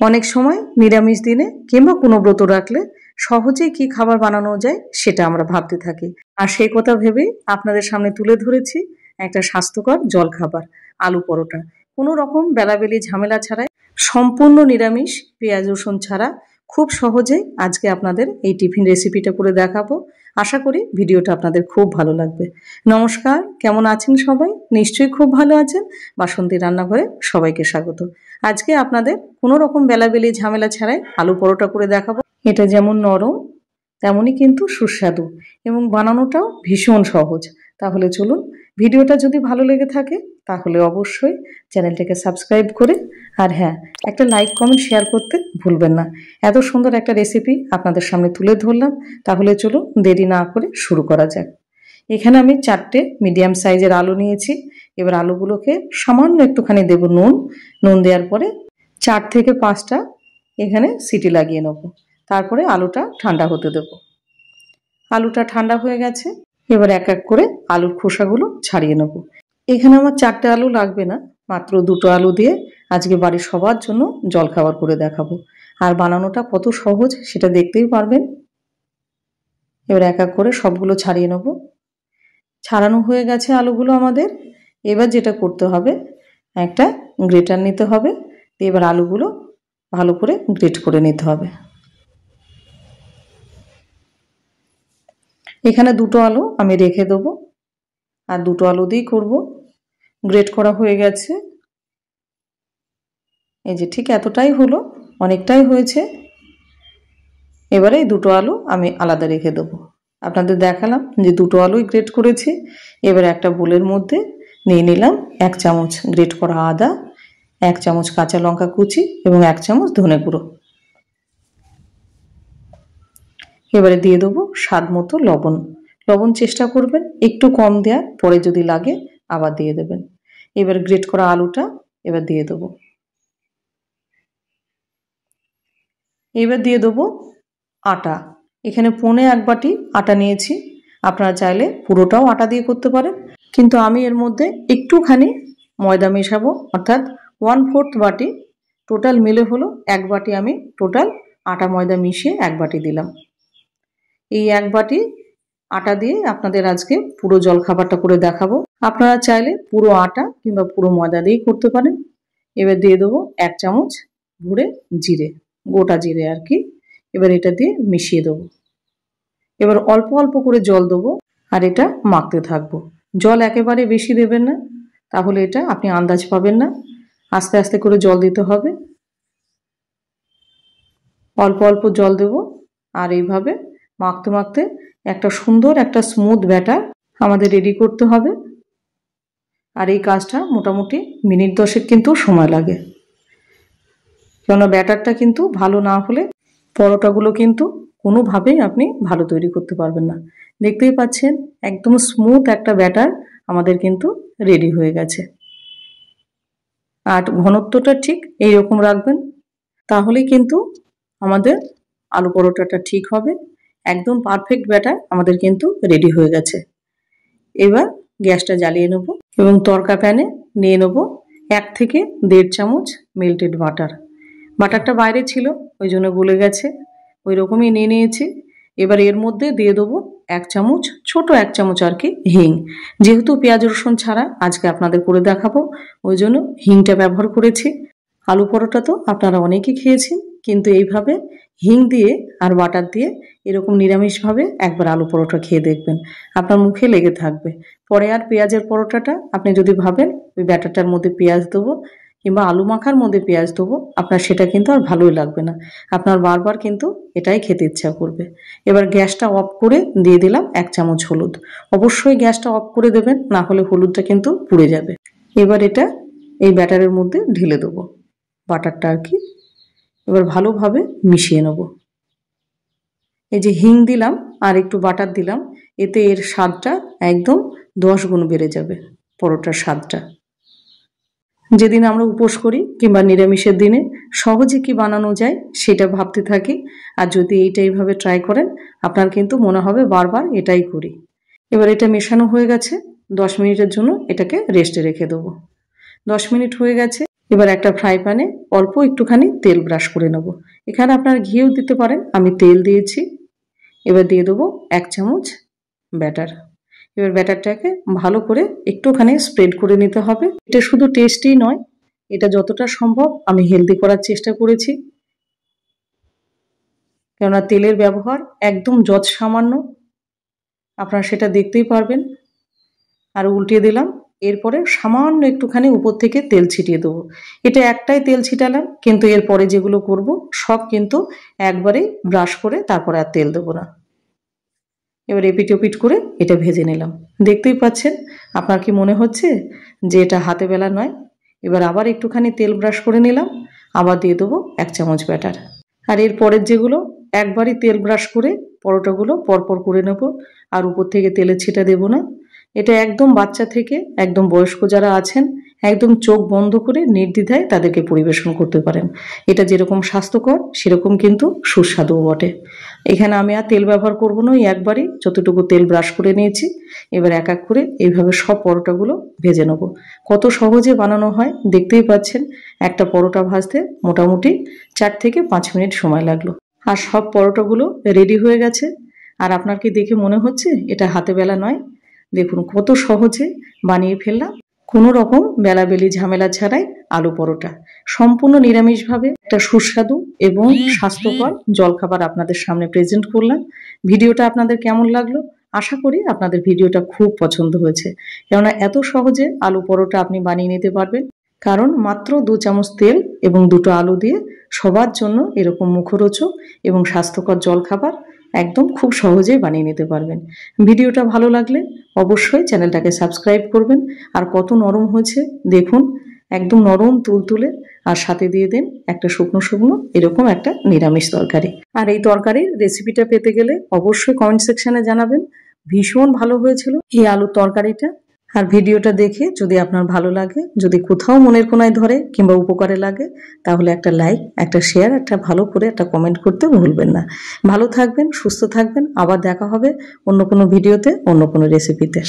অনেক সময় নিরামিষ দিনে কিংবা কোনো ব্রত রাখলে সহজেই কি খাবার বানানো যায় সেটা আমরা ভাবতে থাকি। আর সেই কথা ভেবেই আপনাদের সামনে তুলে ধরেছি একটা স্বাস্থ্যকর জলখাবার, আলু পরোটা। কোনো রকম বেলাবেলি ঝামেলা ছাড়াই, সম্পূর্ণ নিরামিষ, পেঁয়াজ রসুন ছাড়া খুব সহজেই আজকে আপনাদের এই টিফিন রেসিপিটা করে দেখাবো। আশা করি ভিডিওটা আপনাদের খুব ভালো লাগবে। নমস্কার, কেমন আছেন সবাই? নিশ্চয়ই খুব ভালো আছেন। বাসন্তী রান্নাঘরে সবাইকে স্বাগত। আজকে আপনাদের কোনো রকম বেলাবেলি ঝামেলা ছাড়াই আলু পরোটা করে দেখাবো। এটা যেমন নরম তেমনই কিন্তু সুস্বাদু এবং বানানোটাও ভীষণ সহজ। তাহলে চলুন, ভিডিওটা যদি ভালো লেগে থাকে তাহলে অবশ্যই চ্যানেলটাকে সাবস্ক্রাইব করে, আর হ্যাঁ, একটা লাইক কমেন্ট শেয়ার করতে ভুলবেন না। এত সুন্দর একটা রেসিপি আপনাদের সামনে তুলে ধরলাম, তাহলে চলুন দেরি না করে শুরু করা যাক। এখানে আমি 4টে মিডিয়াম সাইজের আলু নিয়েছি। এবার আলুগুলোকে সামান্য একটুখানি দেব নুন দেওয়ার পরে 4 থেকে 5টা এখানে সিটি লাগিয়ে নেব। তারপরে আলুটা ঠান্ডা হতে দেব। আলুটা ঠান্ডা হয়ে গেছে, এবার এক এক করে আলুর খোসাগুলো ছাড়িয়ে নেব। এখানে আমার 4টে আলু লাগবে না, মাত্র 2টো আলু দিয়ে আজকে বাড়ির সবার জন্য জলখাবার করে দেখাবো। আর বানানোটা কত সহজ সেটা দেখতেই পারবেন। এবার এক এক করে সবগুলো ছাড়িয়ে নেব। ছাড়ানো হয়ে গেছে আলুগুলো আমাদের। এবার যেটা করতে হবে, একটা গ্রেটার নিতে হবে। এবার আলুগুলো ভালো করে গ্রেট করে নিতে হবে। এখানে 2টো আলু আমি রেখে দেবো, আর 2টো আলু দিয়েই করব। গ্রেট করা হয়ে গেছে। এই যে ঠিক এতটাই হলো, অনেকটাই হয়েছে। এবারে এই 2টো আলু আমি আলাদা রেখে দেবো। আপনাদের দেখালাম যে 2টো আলুই গ্রেট করেছি। এবার একটা বোলের মধ্যে নিয়ে নিলাম 1 চামচ গ্রেট করা আদা, 1 চামচ কাঁচা লঙ্কা কুচি এবং 1 চামচ ধনে গুঁড়ো। এবারে দিয়ে দেবো স্বাদ মতো লবণ। লবণ চেষ্টা করবেন একটু কম দেওয়ার, পরে যদি লাগে আবার দিয়ে দেবেন। এবার গ্রেট করা আলুটা এবার দিয়ে দেবো। এবার দিয়ে দেবো আটা। এখানে 1.25 বাটি আটা নিয়েছি। আপনারা চাইলে পুরোটাও আটা দিয়ে করতে পারেন, কিন্তু আমি এর মধ্যে একটুখানি ময়দা মেশাবো, অর্থাৎ 1/4 বাটি। টোটাল মিলে হলো 1 বাটি। আমি টোটাল আটা ময়দা মিশিয়ে 1 বাটি দিলাম। এই 1 বাটি আটা দিয়ে আপনাদের আজকে পুরো জলখাবারটা করে দেখাবো। আপনারা চাইলে পুরো আটা কিংবা পুরো ময়দা দিয়েই করতে পারেন। এবার দিয়ে দেবো 1 চামচ ভরে জিরে, গোটা জিরে আর কি। এবার এটা দিয়ে মিশিয়ে দেবো। এবার অল্প অল্প করে জল দেবো, আর এটা মাখতে থাকবো। জল একেবারে বেশি দেবেন না, তাহলে এটা আপনি আন্দাজ পাবেন না। আস্তে আস্তে করে জল দিতে হবে। অল্প অল্প জল দেব, আর এইভাবে মাখতে মাখতে একটা সুন্দর একটা স্মুথ ব্যাটার আমাদের রেডি করতে হবে। আর এই কাজটা মোটামুটি মিনিট 10 কিন্তু সময় লাগে, কেননা ব্যাটারটা কিন্তু ভালো না হলে পরোটাগুলো কিন্তু কোনোভাবেই আপনি ভালো তৈরি করতে পারবেন না। দেখতেই পাচ্ছেন একদম স্মুথ একটা ব্যাটার আমাদের কিন্তু রেডি হয়ে গেছে। আর ঘনত্বটা ঠিক এইরকম রাখবেন, তাহলেই কিন্তু আমাদের আলু পরোটাটা ঠিক হবে। একদম পারফেক্ট ব্যাটার আমাদের কিন্তু রেডি হয়ে গেছে। এবার গ্যাসটা জ্বালিয়ে নেব এবং তড়কা প্যানে নিয়ে নেব 1 থেকে 1.5 চামচ মেল্টেড বাটার। বাটারটা বাইরে ছিল, ওই জন্য গলে গেছে। ওই রকমই নিয়ে নিয়েছি। এবার এর মধ্যে দিয়ে দেবো 1 চামচ, ছোট 1 চামচ আর কি, হিং। যেহেতু পেঁয়াজ রসুন ছাড়া আজকে আপনাদের করে দেখাবো, ওই জন্য হিংটা ব্যবহার করেছি। আলু পরোটা তো আপনারা অনেকেই খেয়েছেন, কিন্তু এইভাবে হিং দিয়ে আর বাটার দিয়ে এরকম নিরামিষভাবে একবার আলু পরোটা খেয়ে দেখবেন, আপনার মুখে লেগে থাকবে। পরে আর পেঁয়াজের পরোটাটা আপনি যদি ভাবেন ওই ব্যাটারটার মধ্যে পেঁয়াজ দেবো কিংবা আলু মাখার মধ্যে পেঁয়াজ দেবো, আপনার সেটা কিন্তু আর ভালোই লাগবে না। আপনার বারবার কিন্তু এটাই খেতে ইচ্ছা করবে। এবার গ্যাসটা অফ করে দিয়ে দিলাম 1 চামচ হলুদ। অবশ্যই গ্যাসটা অফ করে দেবেন, না হলে হলুদটা কিন্তু পুড়ে যাবে। এবার এটা এই ব্যাটারের মধ্যে ঢেলে দেবো, বাটারটা আর কি। এবার ভালোভাবে মিশিয়ে নেব। এই যে হিং দিলাম আর একটু বাটার দিলাম, এতে এর স্বাদটা একদম 10 গুণ বেড়ে যাবে, পরোটার স্বাদটা। যেদিন আমরা উপোস করি কিংবা নিরামিষের দিনে সহজে কি বানানো যায় সেটা ভাবতে থাকি, আর যদি এইটা এইভাবে ট্রাই করেন আপনার কিন্তু মনে হবে বারবার এটাই করি। এবার এটা মেশানো হয়ে গেছে, 10 মিনিটের জন্য এটাকে রেস্টে রেখে দেবো। 10 মিনিট হয়ে গেছে। এবার একটা ফ্রাই প্যানে অল্প একটুখানি তেল ব্রাশ করে নেব। এখানে আপনারা ঘিও দিতে পারেন, আমি তেল দিয়েছি। এবার দিয়ে দেবো 1 চামচ ব্যাটার। এবার ব্যাটারটাকে ভালো করে একটুখানি স্প্রেড করে নিতে হবে। এটা শুধু টেস্টই নয়, এটা যতটা সম্ভব আমি হেলদি করার চেষ্টা করেছি, কেননা তেলের ব্যবহার একদম যৎ সামান্য, আপনারা সেটা দেখতেই পারবেন। আর উল্টে দিলাম। এরপরে সামান্য একটুখানি উপর থেকে তেল ছিটিয়ে দেবো। এটা একটাই তেল ছিটালাম, কিন্তু এরপরে যেগুলো করব সব কিন্তু একবারেই ব্রাশ করে তারপরে আর তেল দেবো না। এবার এপিট ওপিট করে এটা ভেজে নিলাম। দেখতেই পাচ্ছেন, আপনার কি মনে হচ্ছে যে এটা হাতে বেলা নয়? এবার আবার একটুখানি তেল ব্রাশ করে নিলাম, আবার দিয়ে দেবো 1 চামচ ব্যাটার। আর এর পরের যেগুলো একবারই তেল ব্রাশ করে পরোটাগুলো পরপর করে নেব, আর উপর থেকে তেলের ছিটা দেব না। এটা একদম বাচ্চা থেকে একদম বয়স্ক যারা আছেন একদম চোখ বন্ধ করে নির্দ্বিধায় তাদেরকে পরিবেশন করতে পারেন। এটা যেরকম স্বাস্থ্যকর সেরকম কিন্তু সুস্বাদুও বটে। এখানে আমি আর তেল ব্যবহার করব না, একবারই যতটুকু তেল ব্রাশ করে নিয়েছি। এবার এক এক করে এইভাবে সব পরোটাগুলো ভেজে নেব। কত সহজে বানানো হয় দেখতেই পাচ্ছেন। একটা পরোটা ভাজতে মোটামুটি 4 থেকে 5 মিনিট সময় লাগলো। আর সব পরোটাগুলো রেডি হয়ে গেছে। আর আপনার কি দেখে মনে হচ্ছে এটা হাতে বেলা নয়? দেখুন কত সহজে বানিয়ে ফেললাম, কোনো রকম বেলাবেলি ঝামেলা ছাড়াই আলু পরোটা। সম্পূর্ণ নিরামিষভাবে একটা সুস্বাদু এবং স্বাস্থ্যকর জলখাবার আপনাদের সামনে প্রেজেন্ট করলাম। ভিডিওটা আপনাদের কেমন লাগলো? আশা করি আপনাদের ভিডিওটা খুব পছন্দ হয়েছে, কেননা এত সহজে আলু পরোটা আপনি বানিয়ে নিতে পারবেন। কারণ মাত্র 2 চামচ তেল এবং 2টো আলু দিয়ে সবার জন্য এরকম মুখরোচক এবং স্বাস্থ্যকর জলখাবার একদম খুব সহজেই বানিয়ে নিতে পারবেন। ভিডিওটা ভালো লাগলে অবশ্যই চ্যানেলটাকে সাবস্ক্রাইব করবেন। আর কত নরম হয়েছে দেখুন, একদম নরম তুলতুলে। আর সাথে দিয়ে দিন একটা শুকনো শুকনো এরকম একটা নিরামিষ তরকারি। আর এই তরকারির রেসিপিটা পেতে গেলে অবশ্যই কমেন্ট সেকশনে জানাবেন। ভীষণ ভালো হয়েছিল এই আলুর তরকারিটা। আর ভিডিওটা দেখে যদি আপনার ভালো লাগে, যদি কোথাও মনের কোনায় ধরে কিংবা উপকারে লাগে, তাহলে একটা লাইক, একটা শেয়ার, একটা ভালো করে একটা কমেন্ট করতে ভুলবেন না। ভালো থাকবেন, সুস্থ থাকবেন। আবার দেখা হবে অন্য কোনো ভিডিওতে, অন্য কোনো রেসিপিতে।